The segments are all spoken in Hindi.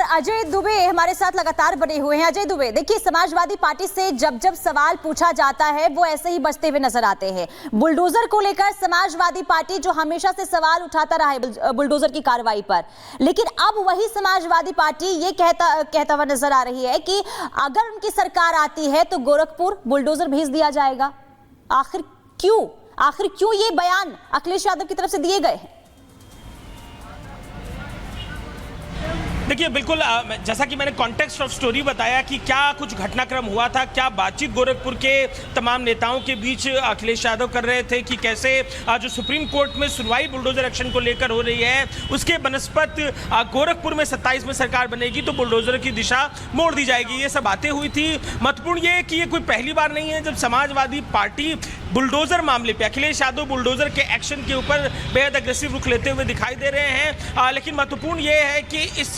अजय दुबे हमारे साथ लगातार बने हुए हैं। अजय दुबे, देखिए, समाजवादी पार्टी से जब जब सवाल पूछा जाता है वो ऐसे ही बचते हुए नजर आते हैं। बुलडोजर को लेकर समाजवादी पार्टी जो हमेशा से सवाल उठाता रहा है बुलडोजर की कार्रवाई पर, लेकिन अब वही समाजवादी पार्टी ये कहता हुआ नजर आ रही है कि अगर उनकी सरकार आती है तो गोरखपुर बुलडोजर भेज दिया जाएगा। आखिर क्यों ये बयान अखिलेश यादव की तरफ से दिए गए हैं? देखिए, बिल्कुल जैसा कि मैंने कॉन्टेक्स्ट ऑफ स्टोरी बताया कि क्या कुछ घटनाक्रम हुआ था, क्या बातचीत गोरखपुर के तमाम नेताओं के बीच अखिलेश यादव कर रहे थे कि कैसे जो सुप्रीम कोर्ट में सुनवाई बुलडोजर एक्शन को लेकर हो रही है उसके बनस्पत गोरखपुर में 27 में सरकार बनेगी तो बुलडोजर की दिशा मोड़ दी जाएगी। ये सब बातें हुई थी। महत्वपूर्ण ये कि ये कोई पहली बार नहीं है जब समाजवादी पार्टी बुलडोजर मामले पे अखिलेश यादव बुलडोजर के एक्शन के ऊपर बेहद अग्रेसिव रुख लेते हुए दिखाई दे रहे हैं। लेकिन महत्वपूर्ण ये है कि इस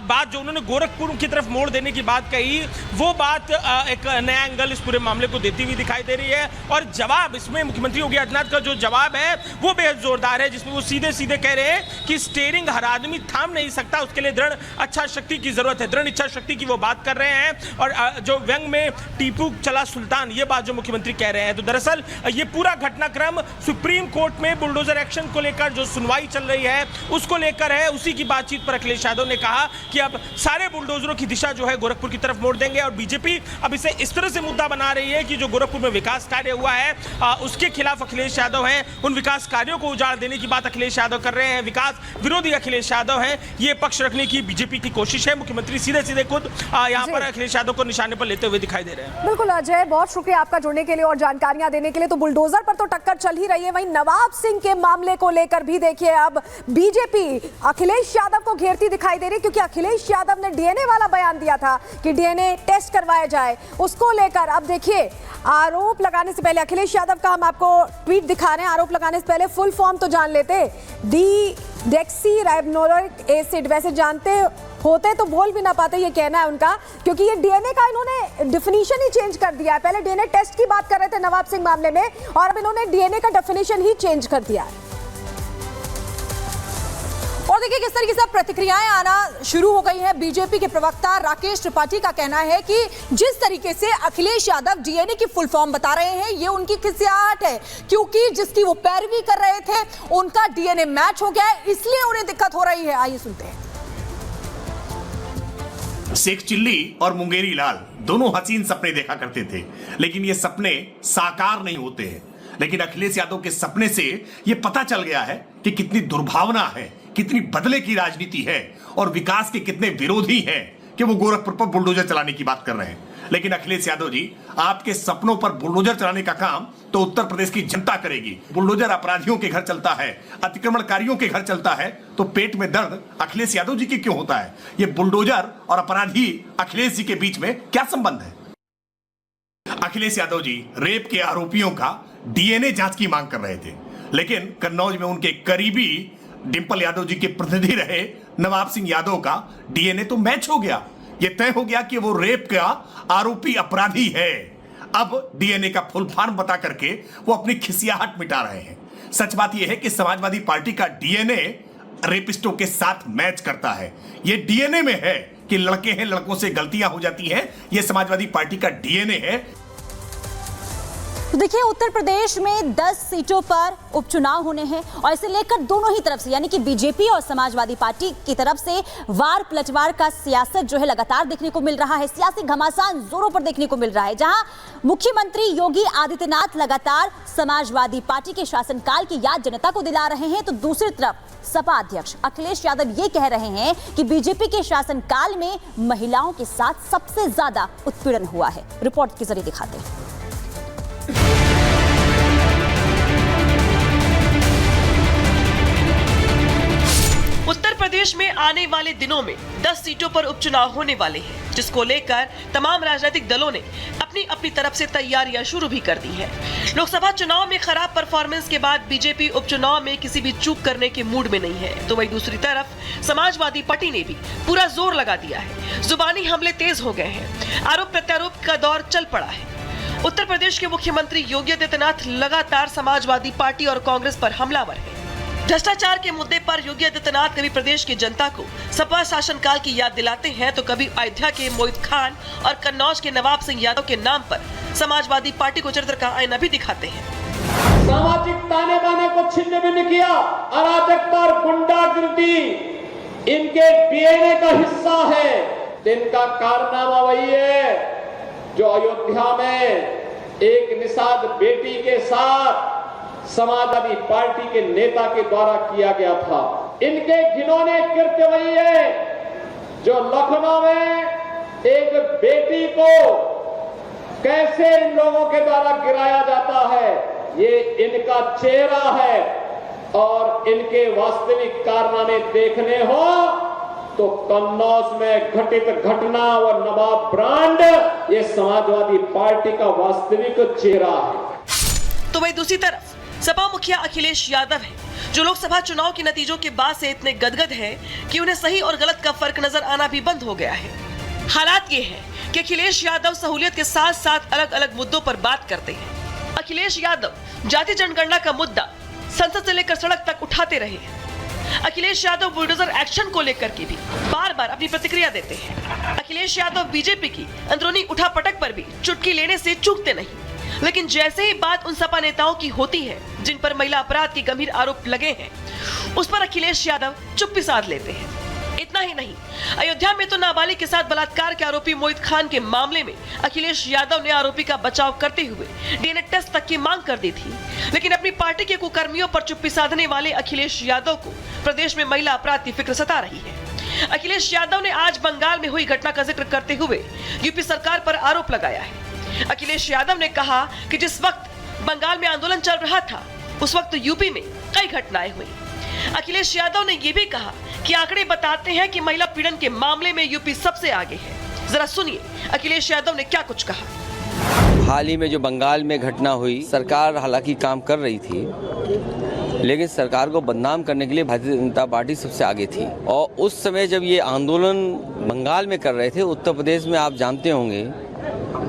बात जो उन्होंने गोरखपुर की तरफ मोड़ देने की बात कही, वो बात एक नया एंगल इस पूरे मामले को देती हुई दिखाई दे रही है। और जवाब इसमें मुख्यमंत्री योगी आदित्यनाथ का जो जवाब है वो बेहद जोरदार है, जिसमें वो सीधे सीधे कह रहे हैं कि स्टीयरिंग हर आदमी थाम नहीं सकता, उसके लिए दृढ़ इच्छा शक्ति की जरूरत है। दृढ़ इच्छा शक्ति की वो बात कर रहे हैं। और जो व्यंग में टीपू चला सुल्तान, ये बात जो मुख्यमंत्री कह रहे हैं, तो दरअसल ये पूरा घटनाक्रम सुप्रीम कोर्ट में बुलडोजर एक्शन को लेकर जो सुनवाई चल रही है उसको लेकर है। उसी की बातचीत पर अखिलेश यादव ने कहा कि अब सारे बुलडोजरों की दिशा जो है गोरखपुर की तरफ मोड़ देंगे। और बीजेपी अब इसे इस तरह से मुद्दा बना रही है कि जो गोरखपुर में विकास कार्य हुआ है उसके खिलाफ अखिलेश यादव हैं, उन विकास कार्यों को उजाड़ देने की बात अखिलेश यादव कर रहे हैं। विकास विरोधी अखिलेश यादव हैं, ये पक्ष रखने की बीजेपी की कोशिश है। मुख्यमंत्री सीधे सीधे खुद यहाँ पर अखिलेश यादव को निशाने पर लेते हुए दिखाई दे रहे हैं। बिल्कुल अजय, बहुत शुक्रिया आपका जुड़ने के लिए और जानकारियां देने के लिए। तो बुलडोजर पर तो टक्कर चल ही रही है, वहीं नवाब सिंह के मामले को लेकर भी देखिए अब बीजेपी अखिलेश यादव को घेरती दिखाई दे रही, क्योंकि अखिलेश यादव ने डीएनए वाला बयान दिया था कि डीएनए टेस्ट करवाया जाए। उसको लेकर अब देखिए आरोप लगाने से पहले अखिलेश यादव का हम आपको ट्वीट दिखा रहे हैं। आरोप लगाने से पहले फुल फॉर्म तो जान लेते, डिडेक्सी राइबोन्यूक्लिक एसिड। वैसे जानते होते तो बोल भी ना पाते, ये कहना है उनका, क्योंकि ये डीएनए का इन्होंने डेफिनेशन ही चेंज कर दिया है। पहले डीएनए टेस्ट की बात कर रहे थे नवाब सिंह मामले में, और अब इन्होंने डीएनए का डेफिनेशन ही चेंज कर दिया है। और देखिए किस तरीके से प्रतिक्रियाएं आना शुरू हो गई हैं। बीजेपी के प्रवक्ता राकेश त्रिपाठी का कहना है कि जिस तरीके से अखिलेश यादव डीएनए की फुल फॉर्म बता रहे हैं, ये उनकी खिसियाहट है, क्योंकि जिसकी वो पैरवी कर रहे थे उनका डीएनए मैच हो गया है, इसलिए उन्हें दिक्कत हो रही है। आइए सुनते हैं। शेख चिल्ली और मुंगेरी लाल दोनों हसीन सपने देखा करते थे, लेकिन ये सपने साकार नहीं होते हैं। लेकिन अखिलेश यादव के सपने से ये पता चल गया है कि कितनी दुर्भावना है, कितनी बदले की राजनीति है और विकास के कितने विरोधी हैं कि वो गोरखपुर पर बुलडोजर चलाने की बात कर रहे हैं। लेकिन अखिलेश यादव जी, आपके सपनों पर बुलडोजर चलाने का काम तो उत्तर प्रदेश की जनता करेगी। बुलडोजर अपराधियों के घर चलता है, अतिक्रमणकारियों के घर चलता है, तो पेट में दर्द अखिलेश यादव जी के क्यों होता है? ये बुलडोजर और अपराधी अखिलेश जी के बीच में क्या संबंध है? अखिलेश यादव जी रेप के आरोपियों का डीएनए जांच की मांग कर रहे थे, लेकिन कन्नौज में उनके करीबी डिंपल यादव जी के प्रतिनिधि रहे नवाब सिंह यादव का डीएनए तो मैच हो गया। ये तय हो गया कि वो रेप का आरोपी अपराधी है। अब डीएनए का फुल फॉर्म बता करके वो अपनी खिसियाहट मिटा रहे हैं। सच बात यह है कि समाजवादी पार्टी का डीएनए रेपिस्टों के साथ मैच करता है। ये डीएनए में है कि लड़के हैं, लड़कों से गलतियां हो जाती हैं। ये समाजवादी पार्टी का डीएनए है। तो देखिए, उत्तर प्रदेश में 10 सीटों पर उपचुनाव होने हैं और इसे लेकर दोनों ही तरफ से, यानी कि बीजेपी और समाजवादी पार्टी की तरफ से वार पलटवार का सियासत जो है लगातार देखने को मिल रहा है। सियासी घमासान जोरों पर देखने को मिल रहा है, जहां मुख्यमंत्री योगी आदित्यनाथ लगातार समाजवादी पार्टी के शासनकाल की याद जनता को दिला रहे हैं, तो दूसरी तरफ सपा अध्यक्ष अखिलेश यादव ये कह रहे हैं कि बीजेपी के शासनकाल में महिलाओं के साथ सबसे ज्यादा उत्पीड़न हुआ है। रिपोर्ट के जरिए दिखाते हैं। उत्तर प्रदेश में आने वाले दिनों में 10 सीटों पर उपचुनाव होने वाले हैं, जिसको लेकर तमाम राजनीतिक दलों ने अपनी अपनी तरफ से तैयारियां शुरू भी कर दी हैं। लोकसभा चुनाव में खराब परफॉर्मेंस के बाद बीजेपी उपचुनाव में किसी भी चूक करने के मूड में नहीं है, तो वहीं दूसरी तरफ समाजवादी पार्टी ने भी पूरा जोर लगा दिया है। जुबानी हमले तेज हो गए हैं, आरोप प्रत्यारोप का दौर चल पड़ा है। उत्तर प्रदेश के मुख्यमंत्री योगी आदित्यनाथ लगातार समाजवादी पार्टी और कांग्रेस पर हमलावर हैं। भ्रष्टाचार के मुद्दे पर योगी आदित्यनाथ कभी प्रदेश की जनता को सपा शासनकाल की याद दिलाते हैं तो कभी अयोध्या के मोहित खान और कन्नौज के नवाब सिंह यादव के नाम पर समाजवादी पार्टी को चरित्र का आईना भी दिखाते हैं। सामाजिक ताने बाने को छिन्न भिन्न किया, अराजकता और गुंडागर्दी इनके डीएनए का हिस्सा है। इनका कारनामा वही है जो अयोध्या में एक निषाद बेटी के साथ समाजवादी पार्टी के नेता के द्वारा किया गया था। इनके घिनौने कृत्य वही है जो लखनऊ में एक बेटी को कैसे इन लोगों के द्वारा गिराया जाता है, ये इनका चेहरा है। और इनके वास्तविक कारनामे देखने हो तो कन्नौज में घटित घटना और नवाब ब्रांड ये समाजवादी पार्टी का वास्तविक चेहरा है। तो वही दूसरी तरफ सपा मुखिया अखिलेश यादव है जो लोकसभा चुनाव के नतीजों के बाद से इतने गदगद है कि उन्हें सही और गलत का फर्क नजर आना भी बंद हो गया है। हालात ये है कि अखिलेश यादव सहूलियत के साथ साथ अलग अलग मुद्दों पर बात करते हैं। अखिलेश यादव जाति जनगणना का मुद्दा संसद से लेकर सड़क तक उठाते रहे हैं। अखिलेश यादव बुलडोजर एक्शन को लेकर के भी बार बार अपनी प्रतिक्रिया देते हैं। अखिलेश यादव बीजेपी की अंदरूनी उठापटक पर भी चुटकी लेने से चूकते नहीं, लेकिन जैसे ही बात उन सपा नेताओं की होती है जिन पर महिला अपराध के गंभीर आरोप लगे हैं, उस पर अखिलेश यादव चुप्पी साध लेते हैं। इतना ही नहीं, अयोध्या में तो नाबालिग के साथ बलात्कार के आरोपी मोहित खान के मामले में अखिलेश यादव ने आरोपी का बचाव करते हुए डीएनए टेस्ट तक की मांग कर दी थी। लेकिन अपनी पार्टी के कुकर्मियों पर चुप्पी साधने वाले अखिलेश यादव को प्रदेश में महिला अपराध की फिक्र सता रही है। अखिलेश यादव ने आज बंगाल में हुई घटना का जिक्र करते हुए यूपी सरकार पर आरोप लगाया है। अखिलेश यादव ने कहा कि जिस वक्त बंगाल में आंदोलन चल रहा था उस वक्त यूपी में कई घटनाएं हुई। अखिलेश यादव ने यह भी कहा कि आंकड़े बताते हैं कि महिला पीड़न के मामले में यूपी सबसे आगे है। जरा सुनिए अखिलेश यादव ने क्या कुछ कहा। हाल ही में जो बंगाल में घटना हुई, सरकार हालांकि काम कर रही थी, लेकिन सरकार को बदनाम करने के लिए भारतीय जनता पार्टी सबसे आगे थी। और उस समय जब ये आंदोलन बंगाल में कर रहे थे, उत्तर प्रदेश में आप जानते होंगे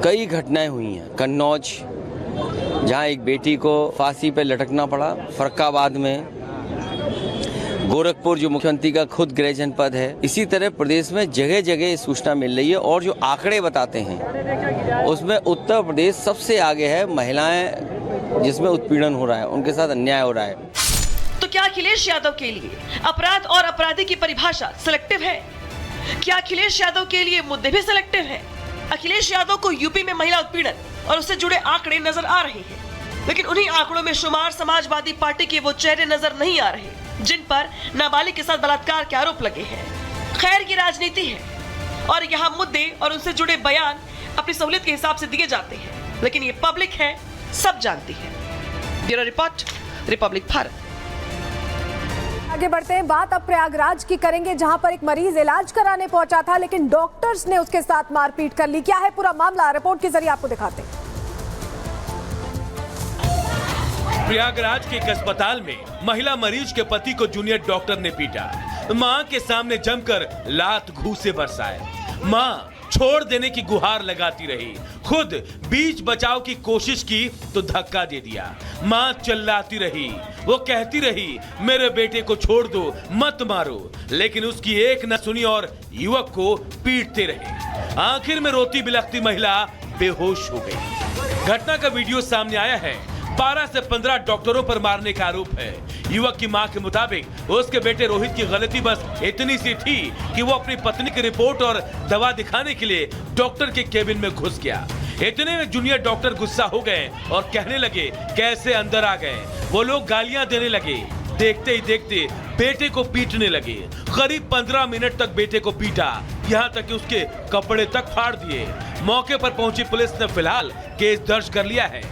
कई घटनाएं हुई हैं। कन्नौज जहां एक बेटी को फांसी पर लटकना पड़ा, फर्रुखाबाद में, गोरखपुर जो मुख्यमंत्री का खुद गृह जनपद है। इसी तरह प्रदेश में जगह जगह सूचना मिल रही है और जो आंकड़े बताते हैं उसमें उत्तर प्रदेश सबसे आगे है। महिलाएं जिसमें उत्पीड़न हो रहा है, उनके साथ अन्याय हो रहा है। तो क्या अखिलेश यादव के लिए अपराध और अपराधी की परिभाषा सिलेक्टिव है? क्या अखिलेश यादव के लिए मुद्दे भी सिलेक्टिव है? अखिलेश यादव को यूपी में महिला उत्पीड़न और उससे जुड़े आंकड़े नजर आ रहे हैं, लेकिन उन्हीं आंकड़ों में शुमार समाजवादी पार्टी के वो चेहरे नजर नहीं आ रहे जिन पर नाबालिग के साथ बलात्कार के आरोप लगे हैं। खैर की राजनीति है और यहाँ मुद्दे और उनसे जुड़े बयान अपनी सहूलियत के हिसाब से दिए जाते हैं, लेकिन ये पब्लिक है, सब जानती है। Bureau report, Republic Bharat. आगे बढ़ते हैं, बात अब प्रयागराज की करेंगे जहां पर एक मरीज इलाज कराने पहुंचा था लेकिन डॉक्टर्स ने उसके साथ मारपीट कर ली। क्या है पूरा मामला, रिपोर्ट के जरिए आपको दिखाते हैं। प्रयागराज के एक अस्पताल में महिला मरीज के पति को जूनियर डॉक्टर ने पीटा। मां के सामने जमकर लात घूंसे बरसाए। मां छोड़ देने की गुहार लगाती रही, खुद बीच बचाव की कोशिश की तो धक्का दे दिया। मां चिल्लाती रही, वो कहती रही मेरे बेटे को छोड़ दो, मत मारो, लेकिन उसकी एक न सुनी और युवक को पीटते रहे। आखिर में रोती बिलखती महिला बेहोश हो गई। घटना का वीडियो सामने आया है। 12 से 15 डॉक्टरों पर मारने का आरोप है। युवक की मां के मुताबिक उसके बेटे रोहित की गलती बस इतनी सी थी कि वो अपनी पत्नी की रिपोर्ट और दवा दिखाने के लिए डॉक्टर के केबिन में घुस गया। इतने में जूनियर डॉक्टर गुस्सा हो गए और कहने लगे कैसे अंदर आ गए। वो लोग गालियां देने लगे। देखते ही देखते बेटे को पीटने लगे। करीब 15 मिनट तक बेटे को पीटा, यहाँ तक कि उसके कपड़े तक फाड़ दिए। मौके पर पहुंची पुलिस ने फिलहाल केस दर्ज कर लिया है।